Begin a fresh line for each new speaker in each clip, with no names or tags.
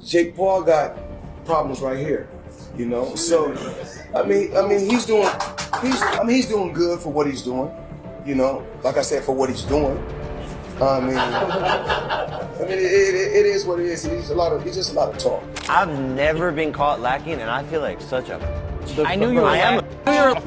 Jake Paul got problems right here, you know. So, I mean, he's doing good for what he's doing, you know. Like I said, for what he's doing. I mean, it is what it is. It's just a lot of talk.
I've never been caught lacking, and I feel like such a.
I knew you were.
I am.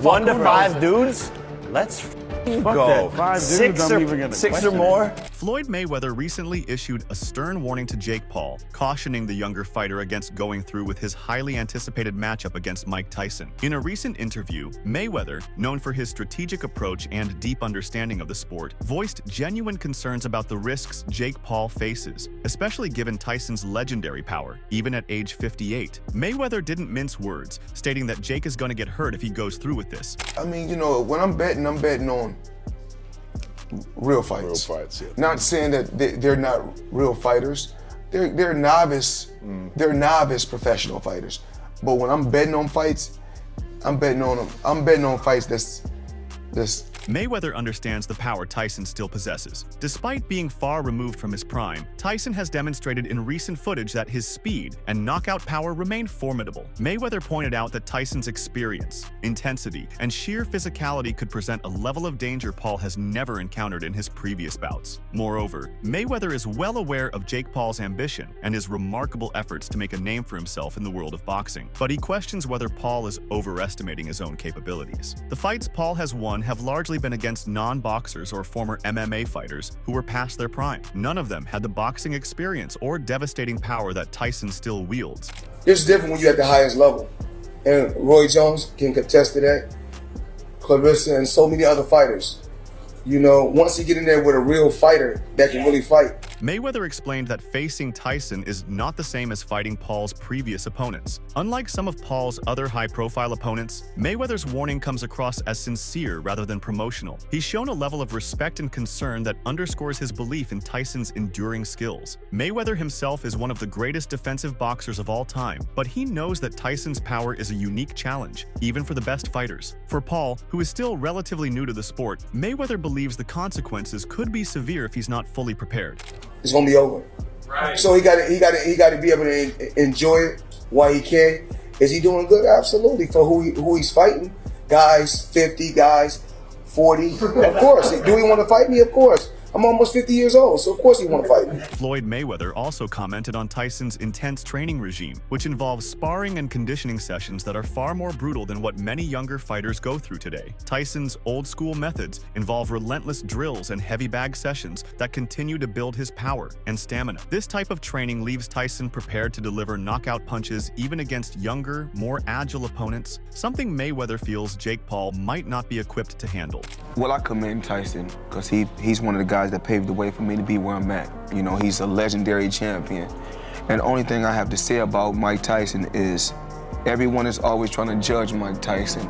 1 to 5 dudes. Let's go.
5 dudes, I'm even gonna
six or
question
more.
it.
Floyd Mayweather recently issued a stern warning to Jake Paul, cautioning the younger fighter against going through with his highly anticipated matchup against Mike Tyson. In a recent interview, Mayweather, known for his strategic approach and deep understanding of the sport, voiced genuine concerns about the risks Jake Paul faces, especially given Tyson's legendary power, even at age 58. Mayweather didn't mince words, stating that Jake is going to get hurt if he goes through with this.
I mean, you know, when I'm betting on real fights.
Real fights, yeah.
Not saying that they're not real fighters. They're novice. They're novice professional fighters. But when I'm betting on fights, I'm betting on them. I'm betting on fights that's.
Mayweather understands the power Tyson still possesses. Despite being far removed from his prime, Tyson has demonstrated in recent footage that his speed and knockout power remain formidable. Mayweather pointed out that Tyson's experience, intensity, and sheer physicality could present a level of danger Paul has never encountered in his previous bouts. Moreover, Mayweather is well aware of Jake Paul's ambition and his remarkable efforts to make a name for himself in the world of boxing, but he questions whether Paul is overestimating his own capabilities. The fights Paul has won have largely been against non-boxers or former MMA fighters who were past their prime. None of them had the boxing experience or devastating power that Tyson still wields.
It's different when you're at the highest level. And Roy Jones can contest to that. Clarissa and so many other fighters. You know, once you get in there with a real fighter that can really fight.
Mayweather explained that facing Tyson is not the same as fighting Paul's previous opponents. Unlike some of Paul's other high-profile opponents, Mayweather's warning comes across as sincere rather than promotional. He's shown a level of respect and concern that underscores his belief in Tyson's enduring skills. Mayweather himself is one of the greatest defensive boxers of all time, but he knows that Tyson's power is a unique challenge, even for the best fighters. For Paul, who is still relatively new to the sport, Mayweather believes the consequences could be severe if he's not fully prepared.
It's gonna be over.
Right.
So he got to be able to enjoy it while he can. Is he doing good? Absolutely. For who he's fighting, guys 50, guys 40. Of course. Do he want to fight me? Of course. I'm almost 50 years old, so of course he want to fight me.
Floyd Mayweather also commented on Tyson's intense training regime, which involves sparring and conditioning sessions that are far more brutal than what many younger fighters go through today. Tyson's old-school methods involve relentless drills and heavy bag sessions that continue to build his power and stamina. This type of training leaves Tyson prepared to deliver knockout punches even against younger, more agile opponents, something Mayweather feels Jake Paul might not be equipped to handle.
Well, I commend Tyson because he's one of the guys that paved the way for me to be where I'm at. You know, he's a legendary champion. And the only thing I have to say about Mike Tyson is everyone is always trying to judge Mike Tyson.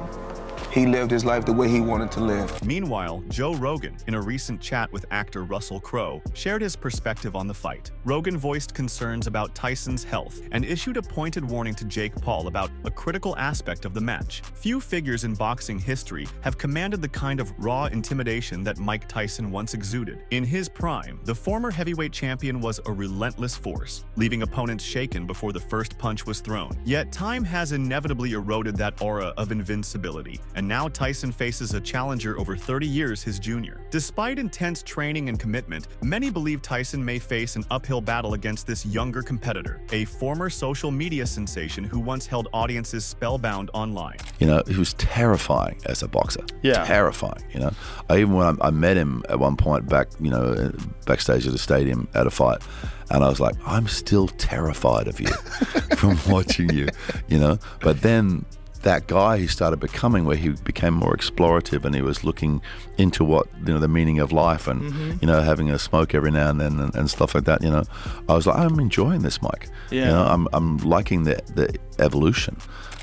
He lived his life the way he wanted to live.
Meanwhile, Joe Rogan, in a recent chat with actor Russell Crowe, shared his perspective on the fight. Rogan voiced concerns about Tyson's health and issued a pointed warning to Jake Paul about a critical aspect of the match. Few figures in boxing history have commanded the kind of raw intimidation that Mike Tyson once exuded. In his prime, the former heavyweight champion was a relentless force, leaving opponents shaken before the first punch was thrown. Yet time has inevitably eroded that aura of invincibility, and now Tyson faces a challenger over 30 years his junior. Despite intense training and commitment, many believe Tyson may face an uphill battle against this younger competitor, a former social media sensation who once held audiences spellbound online.
You know, he was terrifying as a boxer.
Yeah.
Terrifying, you know. Even when I met him at one point backstage at the stadium at a fight, and I was like, I'm still terrified of you from watching you, you know. But then that guy he started becoming, where he became more explorative and he was looking into what, you know, the meaning of life and, you know, having a smoke every now and then and stuff like that, you know. I was like, I'm enjoying this, Mike.
Yeah.
You know, I'm liking the evolution.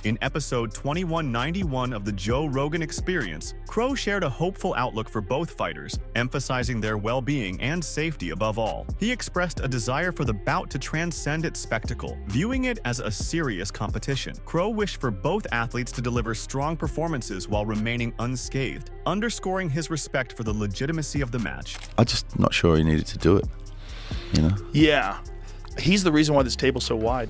In episode 2191 of the Joe Rogan Experience, Crowe shared a hopeful outlook for both fighters, emphasizing their well-being and safety above all. He expressed a desire for the bout to transcend its spectacle, viewing it as a serious competition. Crowe wished for both athletes to deliver strong performances while remaining unscathed, underscoring his respect for the legitimacy of the match.
I'm just not sure he needed to do it, you know.
Yeah.
He's the reason why this table's so wide.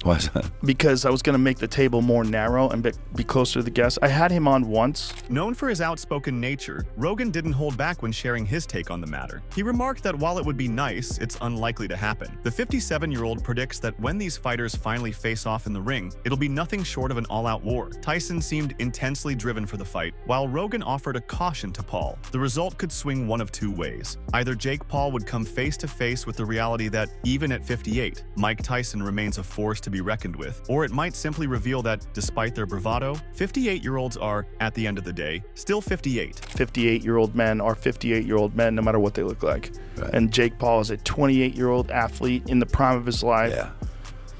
Why is that?
Because I was going to make the table more narrow and be closer to the guests. I had him on once.
Known for his outspoken nature, Rogan didn't hold back when sharing his take on the matter. He remarked that while it would be nice, it's unlikely to happen. The 57-year-old predicts that when these fighters finally face off in the ring, it'll be nothing short of an all-out war. Tyson seemed intensely driven for the fight, while Rogan offered a caution to Paul. The result could swing one of two ways. Either Jake Paul would come face-to-face with the reality that, even at 58, Mike Tyson remains a force to be reckoned with, or it might simply reveal that, despite their bravado, 58-year-olds are, at the end of the day, still 58.
58-year-old men are 58-year-old men, no matter what they look like.
Right.
And Jake Paul is a 28-year-old athlete in the prime of his life.
Yeah.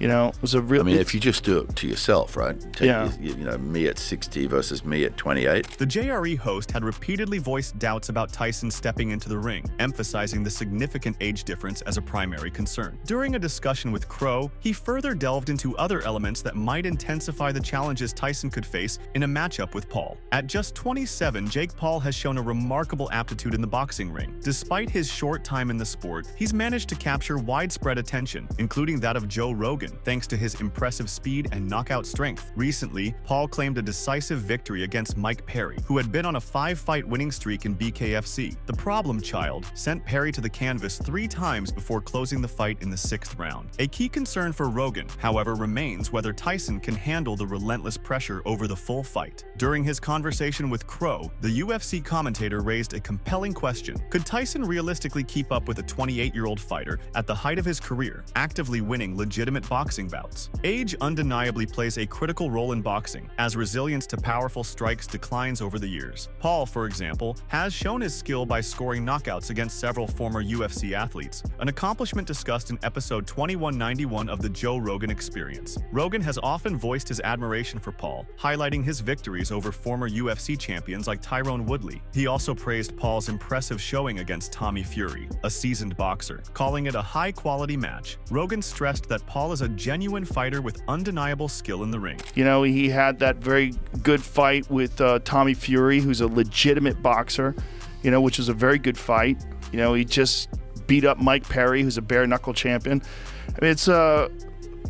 You know, it was a real.
I mean, if you just do it to yourself, right? Take,
Yeah.
You know, me at 60 versus me at 28.
The JRE host had repeatedly voiced doubts about Tyson stepping into the ring, emphasizing the significant age difference as a primary concern. During a discussion with Crow, he further delved into other elements that might intensify the challenges Tyson could face in a matchup with Paul. At just 27, Jake Paul has shown a remarkable aptitude in the boxing ring. Despite his short time in the sport, he's managed to capture widespread attention, including that of Joe Rogan, thanks to his impressive speed and knockout strength. Recently, Paul claimed a decisive victory against Mike Perry, who had been on a 5-fight winning streak in BKFC. The problem child sent Perry to the canvas 3 times before closing the fight in the 6th round. A key concern for Rogan, however, remains whether Tyson can handle the relentless pressure over the full fight. During his conversation with Crow, the UFC commentator raised a compelling question. Could Tyson realistically keep up with a 28-year-old fighter at the height of his career, actively winning legitimate boxing bouts? Age undeniably plays a critical role in boxing, as resilience to powerful strikes declines over the years. Paul, for example, has shown his skill by scoring knockouts against several former UFC athletes, an accomplishment discussed in episode 2191 of the Joe Rogan Experience. Rogan has often voiced his admiration for Paul, highlighting his victories over former UFC champions like Tyrone Woodley. He also praised Paul's impressive showing against Tommy Fury, a seasoned boxer, calling it a high-quality match. Rogan stressed that Paul is a genuine fighter with undeniable skill in the ring.
You know, he had that very good fight with Tommy Fury, who's a legitimate boxer, you know, which was a very good fight. You know, he just beat up Mike Perry, who's a bare-knuckle champion. I mean,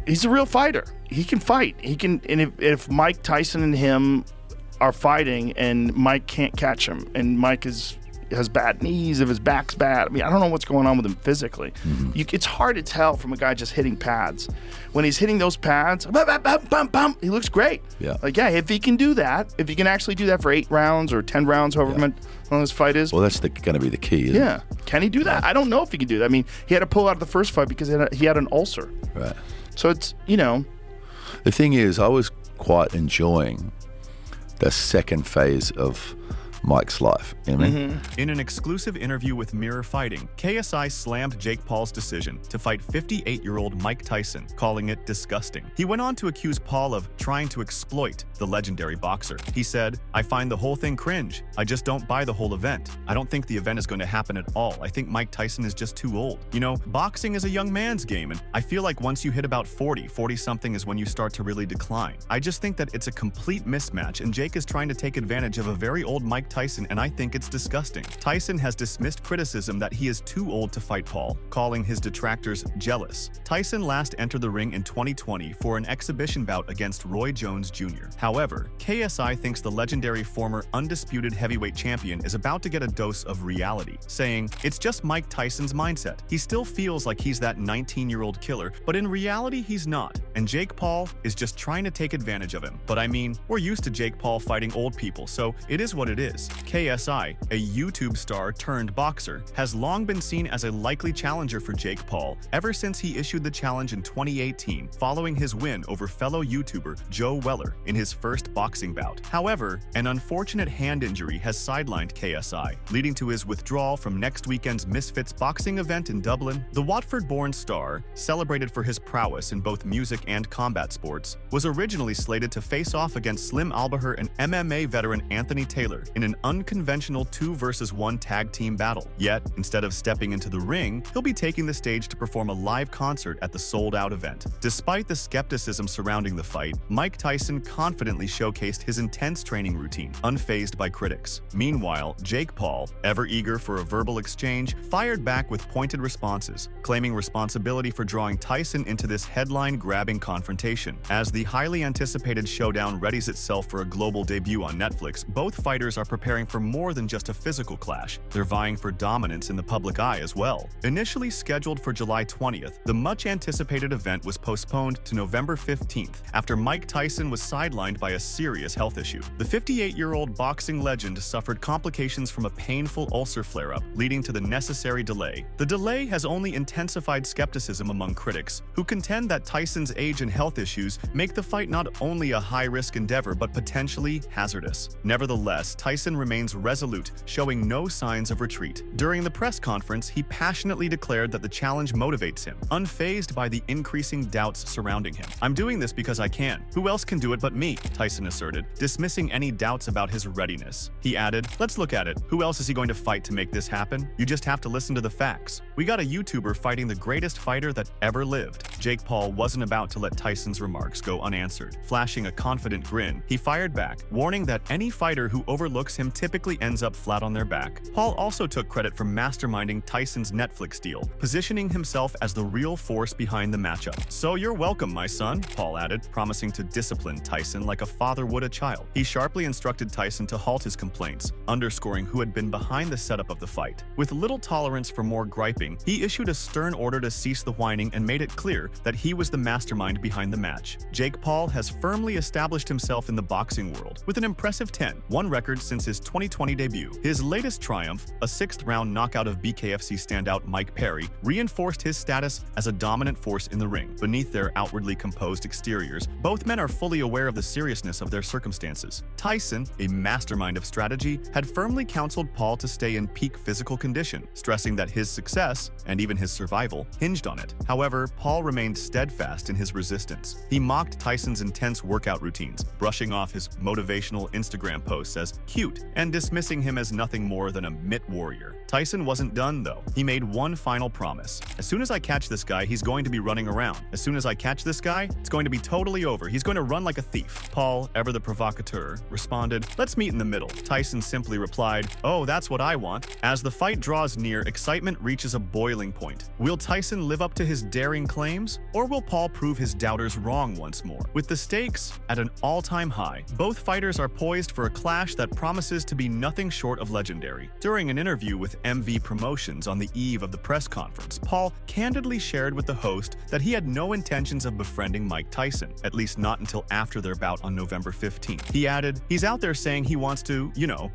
he's a real fighter. He can fight. He can, and if Mike Tyson and him are fighting and Mike can't catch him, and Mike has bad knees, if his back's bad. I mean, I don't know what's going on with him physically. It's hard to tell from a guy just hitting pads. When he's hitting those pads, he looks great.
Yeah.
Like, yeah, if he can do that, if he can actually do that for 8 rounds or 10 rounds, however long this fight is.
Well, that's going to be the key, isn't it?
Can he do that? I don't know if he can do that. I mean, he had to pull out of the first fight because he had an ulcer.
Right.
So it's, you know.
The thing is, I was quite enjoying the second phase of Mike's life. You know what I mean?
In an exclusive interview with Mirror Fighting, KSI slammed Jake Paul's decision to fight 58-year-old Mike Tyson, calling it disgusting. He went on to accuse Paul of trying to exploit the legendary boxer. He said, "I find the whole thing cringe. I just don't buy the whole event. I don't think the event is going to happen at all. I think Mike Tyson is just too old. You know, boxing is a young man's game, and I feel like once you hit about 40-something is when you start to really decline. I just think that it's a complete mismatch, and Jake is trying to take advantage of a very old Mike Tyson, and I think it's disgusting." Tyson has dismissed criticism that he is too old to fight Paul, calling his detractors jealous. Tyson last entered the ring in 2020 for an exhibition bout against Roy Jones Jr. However, KSI thinks the legendary former undisputed heavyweight champion is about to get a dose of reality, saying, "It's just Mike Tyson's mindset. He still feels like he's that 19-year-old killer, but in reality he's not, and Jake Paul is just trying to take advantage of him. But I mean, we're used to Jake Paul fighting old people, so it is what it is." KSI, a YouTube star turned boxer, has long been seen as a likely challenger for Jake Paul ever since he issued the challenge in 2018 following his win over fellow YouTuber Joe Weller in his first boxing bout. However, an unfortunate hand injury has sidelined KSI, leading to his withdrawal from next weekend's Misfits boxing event in Dublin. The Watford-born star, celebrated for his prowess in both music and combat sports, was originally slated to face off against Slim Albaher and MMA veteran Anthony Taylor in an unconventional 2-versus-1 tag team battle. Yet, instead of stepping into the ring, he'll be taking the stage to perform a live concert at the sold-out event. Despite the skepticism surrounding the fight, Mike Tyson confidently showcased his intense training routine, unfazed by critics. Meanwhile, Jake Paul, ever eager for a verbal exchange, fired back with pointed responses, claiming responsibility for drawing Tyson into this headline-grabbing confrontation. As the highly anticipated showdown readies itself for a global debut on Netflix, both fighters are preparing for more than just a physical clash. They're vying for dominance in the public eye as well. Initially scheduled for July 20th, the much-anticipated event was postponed to November 15th after Mike Tyson was sidelined by a serious health issue. The 58-year-old boxing legend suffered complications from a painful ulcer flare-up, leading to the necessary delay. The delay has only intensified skepticism among critics, who contend that Tyson's age and health issues make the fight not only a high-risk endeavor but potentially hazardous. Nevertheless, Tyson remains resolute, showing no signs of retreat. During the press conference, he passionately declared that the challenge motivates him, unfazed by the increasing doubts surrounding him. "I'm doing this because I can. Who else can do it but me?" Tyson asserted, dismissing any doubts about his readiness. He added, "Let's look at it. Who else is he going to fight to make this happen? You just have to listen to the facts. We got a YouTuber fighting the greatest fighter that ever lived." Jake Paul wasn't about to let Tyson's remarks go unanswered. Flashing a confident grin, he fired back, warning that any fighter who overlooks him typically ends up flat on their back. Paul also took credit for masterminding Tyson's Netflix deal, positioning himself as the real force behind the matchup. "So you're welcome, my son," Paul added, promising to discipline Tyson like a father would a child. He sharply instructed Tyson to halt his complaints, underscoring who had been behind the setup of the fight. With little tolerance for more griping, he issued a stern order to cease the whining and made it clear that he was the mastermind behind the match. Jake Paul has firmly established himself in the boxing world with an impressive 10-1 record since his 2020 debut. His latest triumph, a 6th-round knockout of BKFC standout Mike Perry, reinforced his status as a dominant force in the ring. Beneath their outwardly composed exteriors, both men are fully aware of the seriousness of their circumstances. Tyson, a mastermind of strategy, had firmly counseled Paul to stay in peak physical condition, stressing that his success, and even his survival, hinged on it. However, Paul remained steadfast in his resistance. He mocked Tyson's intense workout routines, brushing off his motivational Instagram posts as cute and dismissing him as nothing more than a mitt warrior. Tyson wasn't done, though. He made one final promise. "As soon as I catch this guy, he's going to be running around. As soon as I catch this guy, it's going to be totally over. He's going to run like a thief." Paul, ever the provocateur, responded, "Let's meet in the middle." Tyson simply replied, "Oh, that's what I want." As the fight draws near, excitement reaches a boiling point. Will Tyson live up to his daring claims, or will Paul prove his doubters wrong once more? With the stakes at an all-time high, both fighters are poised for a clash that promises to be nothing short of legendary. During an interview with MV Promotions on the eve of the press conference, Paul candidly shared with the host that he had no intentions of befriending Mike Tyson, at least not until after their bout on November 15th. He added, "He's out there saying he wants to,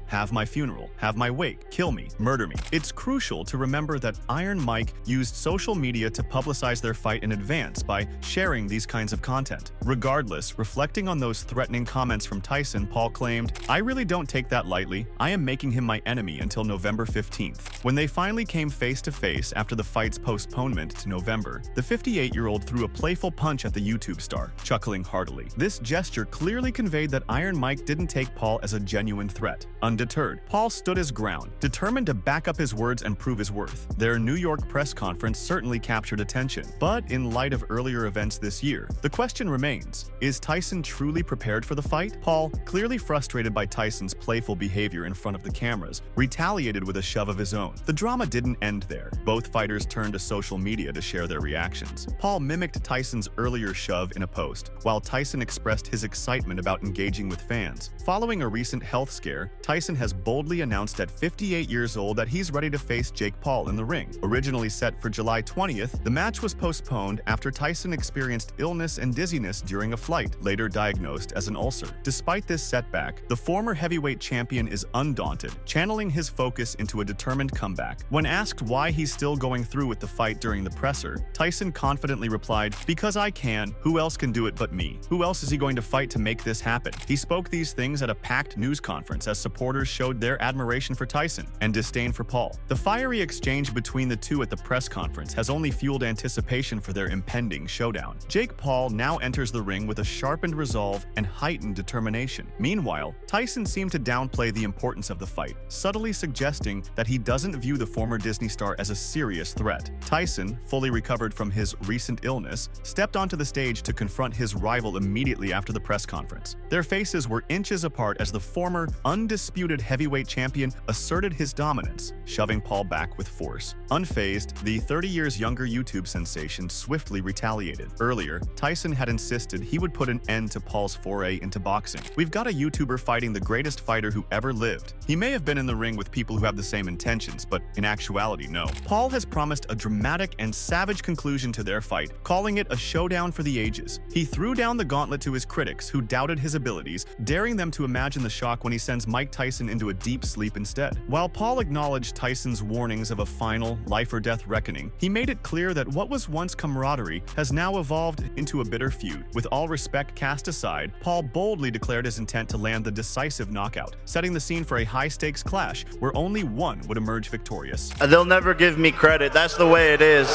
have my funeral, have my wake, kill me, murder me." It's crucial to remember that Iron Mike used social media to publicize their fight in advance by sharing these kinds of content. Regardless, reflecting on those threatening comments from Tyson, Paul claimed, "I really don't take that lightly. I am making him my enemy until November 15th. When they finally came face to face after the fight's postponement to November, the 58-year-old threw a playful punch at the YouTube star, chuckling heartily. This gesture clearly conveyed that Iron Mike didn't take Paul as a genuine threat. Undeterred, Paul stood his ground, determined to back up his words and prove his worth. Their New York press conference certainly captured attention, but in light of earlier events this year, the question remains, is Tyson truly prepared for the fight? Paul, clearly frustrated by Tyson's playful behavior in front of the cameras, retaliated with a shove of his own. The drama didn't end there. Both fighters turned to social media to share their reactions. Paul mimicked Tyson's earlier shove in a post, while Tyson expressed his excitement about engaging with fans. Following a recent health scare, Tyson has boldly announced at 58 years old that he's ready to face Jake Paul in the ring. Originally set for July 20th, the match was postponed after Tyson experienced illness and dizziness during a flight, later diagnosed as an ulcer. Despite this setback, the former heavyweight champion is undaunted, channeling his focus into a determined comeback. When asked why he's still going through with the fight during the presser, Tyson confidently replied, "Because I can. Who else can do it but me? Who else is he going to fight to make this happen?" He spoke these things at a packed news conference as supporters showed their admiration for Tyson and disdain for Paul. The fiery exchange between the two at the press conference has only fueled anticipation for their impending showdown. Jake Paul now enters the ring with a sharpened resolve and heightened determination. Meanwhile, Tyson seemed to downplay the importance of the fight, subtly suggesting that he doesn't view the former Disney star as a serious threat. Tyson, fully recovered from his recent illness, stepped onto the stage to confront his rival immediately after the press conference. Their faces were inches apart as the former, undisputed heavyweight champion asserted his dominance, shoving Paul back with force. Unfazed, the 30 years younger YouTube sensation swiftly retaliated. Earlier, Tyson had insisted he would put an end to Paul's foray into boxing. "We've got a YouTuber fighting the greatest fighter who ever lived. He may have been in the ring with people who have the same intentions, but in actuality, no." Paul has promised a dramatic and savage conclusion to their fight, calling it a showdown for the ages. He threw down the gauntlet to his critics, who doubted his abilities, daring them to imagine the shock when he sends Mike Tyson into a deep sleep instead. While Paul acknowledged Tyson's warnings of a final, life-or-death reckoning, he made it clear that what was once camaraderie has now evolved into a bitter feud. With all respect cast aside, Paul boldly declared his intent to land the decisive knockout, setting the scene for a high-stakes clash where only one would emerge victorious.
They'll never give me credit. That's the way it is.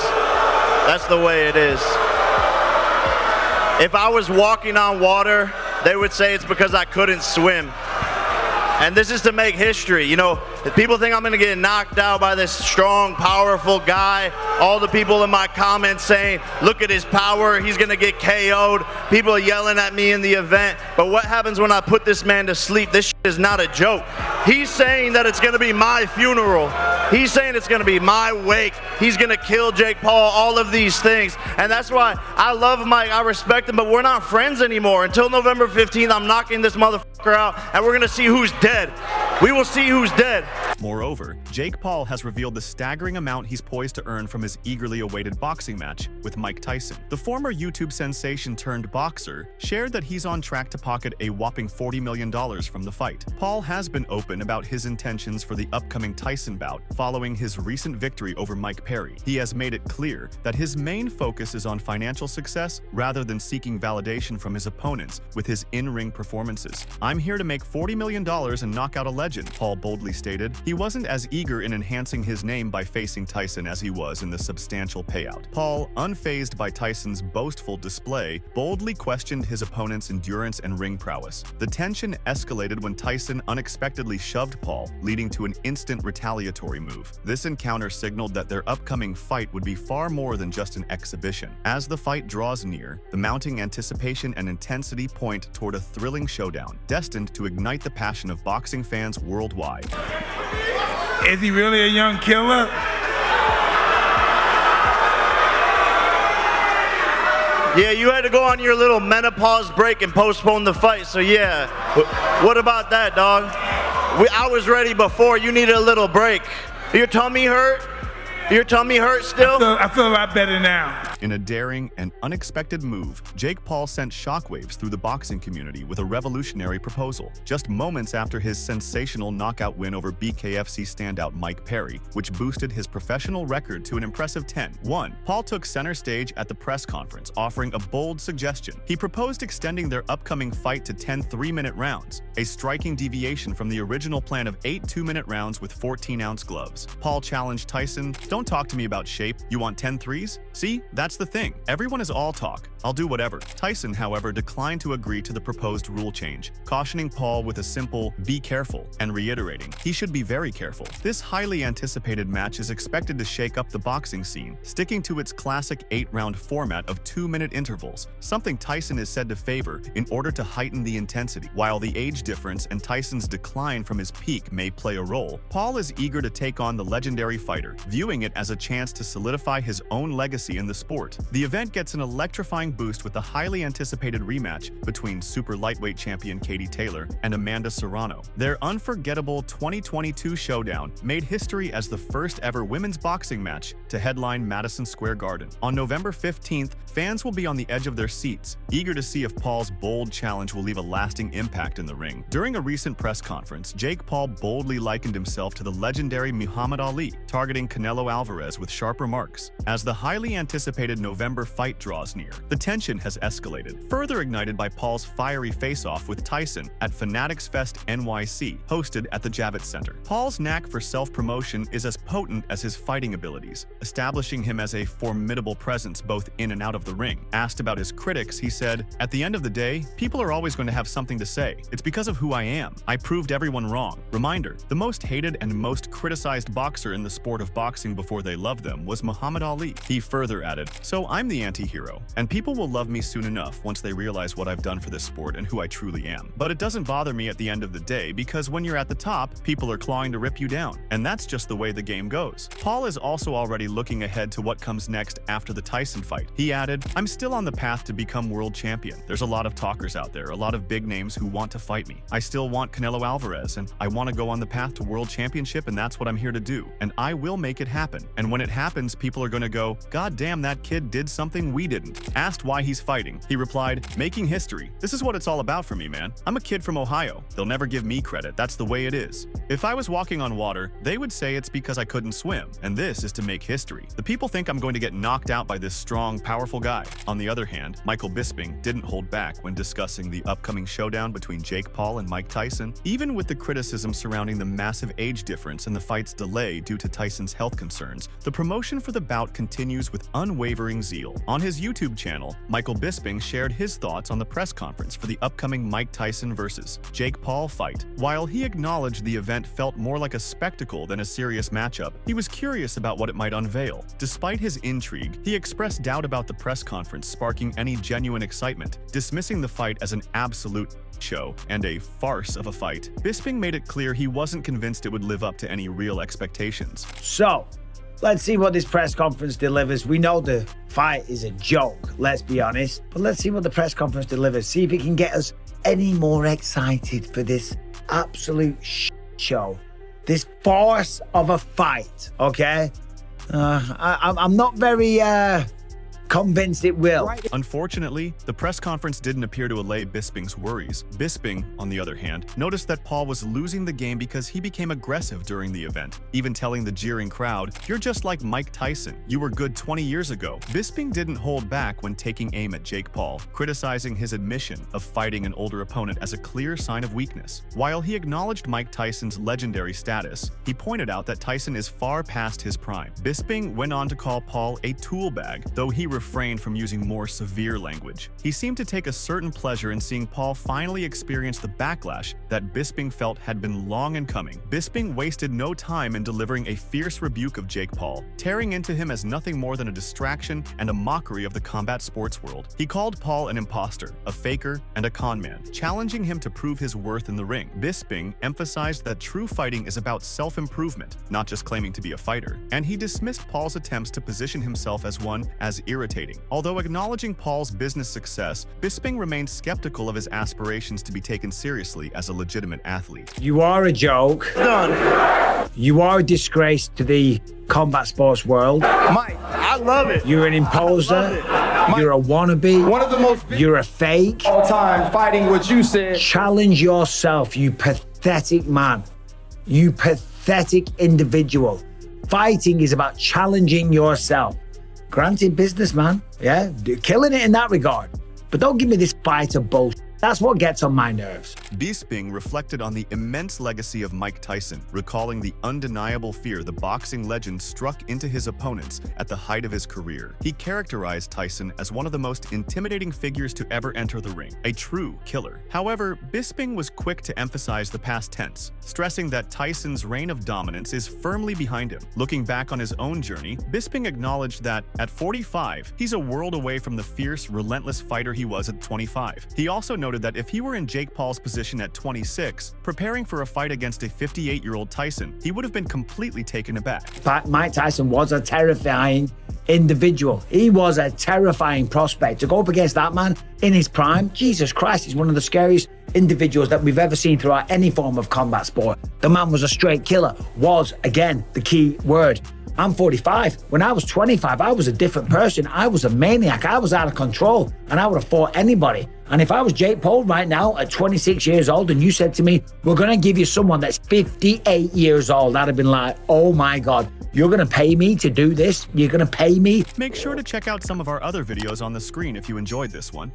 That's the way it is. If I was walking on water, they would say it's because I couldn't swim. And this is to make history. You know, if people think I'm going to get knocked out by this strong, powerful guy, all the people in my comments saying, look at his power, he's going to get KO'd. People are yelling at me in the event. But what happens when I put this man to sleep? This shit is not a joke. He's saying that it's going to be my funeral. He's saying it's going to be my wake. He's going to kill Jake Paul, all of these things. And that's why I love Mike, I respect him, but we're not friends anymore. Until November 15th, I'm knocking this motherfucker out, and we're going to see who's dead. We will see who's dead.
Moreover, Jake Paul has revealed the staggering amount he's poised to earn from his eagerly awaited boxing match with Mike Tyson. The former YouTube sensation turned boxer shared that he's on track to pocket a whopping $40 million from the fight. Paul has been open about his intentions for the upcoming Tyson bout following his recent victory over Mike Perry. He has made it clear that his main focus is on financial success rather than seeking validation from his opponents with his in-ring performances. "I'm here to make $40 million and knock out a legend," Paul boldly stated. He wasn't as eager in enhancing his name by facing Tyson as he was in the substantial payout. Paul, unfazed by Tyson's boastful display, boldly questioned his opponent's endurance and ring prowess. The tension escalated when Tyson unexpectedly shoved Paul, leading to an instant retaliatory move. This encounter signaled that their upcoming fight would be far more than just an exhibition. As the fight draws near, the mounting anticipation and intensity point toward a thrilling showdown, destined to ignite the passion of boxing fans worldwide.
Is he really a young killer?
Yeah, you had to go on your little menopause break and postpone the fight, so yeah. What about that, dog? I was ready before. You needed a little break. Your tummy hurt? Your tummy hurt still?
I feel a lot better now.
In a daring and unexpected move, Jake Paul sent shockwaves through the boxing community with a revolutionary proposal. Just moments after his sensational knockout win over BKFC standout Mike Perry, which boosted his professional record to an impressive 10-1, Paul took center stage at the press conference, offering a bold suggestion. He proposed extending their upcoming fight to 10 3-minute rounds, a striking deviation from the original plan of 8 2-minute rounds with 14-ounce gloves. Paul challenged Tyson, "Don't talk to me about shape. You want 10 threes? See, that's the thing. Everyone is all talk. I'll do whatever." Tyson, however, declined to agree to the proposed rule change, cautioning Paul with a simple "be careful" and reiterating he should be very careful. This highly anticipated match is expected to shake up the boxing scene, sticking to its classic 8-round format of 2-minute intervals, something Tyson is said to favor in order to heighten the intensity. While the age difference and Tyson's decline from his peak may play a role, Paul is eager to take on the legendary fighter, viewing it as a chance to solidify his own legacy in the sport. The event gets an electrifying boost with the highly anticipated rematch between super lightweight champion Katie Taylor and Amanda Serrano. Their unforgettable 2022 showdown made history as the first ever women's boxing match to headline Madison Square Garden. On November 15th, fans will be on the edge of their seats, eager to see if Paul's bold challenge will leave a lasting impact in the ring. During a recent press conference, Jake Paul boldly likened himself to the legendary Muhammad Ali, targeting Canelo Alvarez with sharp remarks. As the highly anticipated November fight draws near, the tension has escalated, further ignited by Paul's fiery face-off with Tyson at Fanatics Fest NYC, hosted at the Javits Center. Paul's knack for self-promotion is as potent as his fighting abilities, establishing him as a formidable presence both in and out of the ring. Asked about his critics, he said, "At the end of the day, people are always going to have something to say. It's because of who I am. I proved everyone wrong." Reminder, the most hated and most criticized boxer in the sport of boxing before they loved them was Muhammad Ali. He further added, "So I'm the anti-hero, and people will love me soon enough once they realize what I've done for this sport and who I truly am. But it doesn't bother me at the end of the day because when you're at the top, people are clawing to rip you down, and that's just the way the game goes." Paul is also already looking ahead to what comes next after the Tyson fight. He added, "I'm still on the path to become world champion. There's a lot of talkers out there, a lot of big names who want to fight me. I still want Canelo Alvarez, and I want to go on the path to world championship, and that's what I'm here to do. And I will make it happen. And when it happens, people are going to go, 'God damn, that kid did something we didn't.'" Asked why he's fighting, he replied, "Making history. This is what it's all about for me, man. I'm a kid from Ohio. They'll never give me credit. That's the way it is. If I was walking on water, they would say it's because I couldn't swim, and this is to make history. The people think I'm going to get knocked out by this strong, powerful guy." On the other hand, Michael Bisping didn't hold back when discussing the upcoming showdown between Jake Paul and Mike Tyson. Even with the criticism surrounding the massive age difference and the fight's delay due to Tyson's health concerns, the promotion for the bout continues with unwavering zeal. On his YouTube channel, Michael Bisping shared his thoughts on the press conference for the upcoming Mike Tyson vs. Jake Paul fight. While he acknowledged the event felt more like a spectacle than a serious matchup, he was curious about what it might unveil. Despite his intrigue, he expressed doubt about the press conference sparking any genuine excitement, dismissing the fight as an absolute show and a farce of a fight. Bisping made it clear he wasn't convinced it would live up to any real expectations.
So, let's see what this press conference delivers. We know the fight is a joke, let's be honest, but let's see what the press conference delivers. See if it can get us any more excited for this absolute show, this farce of a fight, okay? I'm not very convinced it will.
Unfortunately, the press conference didn't appear to allay Bisping's worries. Bisping, on the other hand, noticed that Paul was losing the game because he became aggressive during the event, even telling the jeering crowd, "You're just like Mike Tyson. You were good 20 years ago." Bisping didn't hold back when taking aim at Jake Paul, criticizing his admission of fighting an older opponent as a clear sign of weakness. While he acknowledged Mike Tyson's legendary status, he pointed out that Tyson is far past his prime. Bisping went on to call Paul a tool bag, though he refrained from using more severe language. He seemed to take a certain pleasure in seeing Paul finally experience the backlash that Bisping felt had been long in coming. Bisping wasted no time in delivering a fierce rebuke of Jake Paul, tearing into him as nothing more than a distraction and a mockery of the combat sports world. He called Paul an imposter, a faker, and a con man, challenging him to prove his worth in the ring. Bisping emphasized that true fighting is about self-improvement, not just claiming to be a fighter, and he dismissed Paul's attempts to position himself as one as irritating. Although acknowledging Paul's business success, Bisping remained skeptical of his aspirations to be taken seriously as a legitimate athlete.
You are a joke. Done. You are a disgrace to the combat sports world.
Mike, I love it.
You're an imposer. You're a wannabe.
One of the most
You're a fake.
all time fighting what you said.
Challenge yourself, you pathetic man. You pathetic individual. Fighting is about challenging yourself. Granted, businessman, yeah, killing it in that regard. But don't give me this fighter bullshit. That's what gets on my nerves.
Bisping reflected on the immense legacy of Mike Tyson, recalling the undeniable fear the boxing legend struck into his opponents at the height of his career. He characterized Tyson as one of the most intimidating figures to ever enter the ring, a true killer. However, Bisping was quick to emphasize the past tense, stressing that Tyson's reign of dominance is firmly behind him. Looking back on his own journey, Bisping acknowledged that, at 45, he's a world away from the fierce, relentless fighter he was at 25. He also noted that if he were in Jake Paul's position at 26, preparing for a fight against a 58-year-old Tyson, he would have been completely taken aback.
Mike Tyson was a terrifying individual. He was a terrifying prospect. To go up against that man in his prime, Jesus Christ, he's one of the scariest individuals that we've ever seen throughout any form of combat sport. The man was a straight killer. Was, again, the key word. I'm 45. When I was 25, I was a different person. I was a maniac. I was out of control, and I would have fought anybody. And if I was Jake Paul right now at 26 years old and you said to me, we're going to give you someone that's 58 years old, I'd have been like, oh my God, you're going to pay me to do this? You're going to pay me?
Make sure to check out some of our other videos on the screen if you enjoyed this one.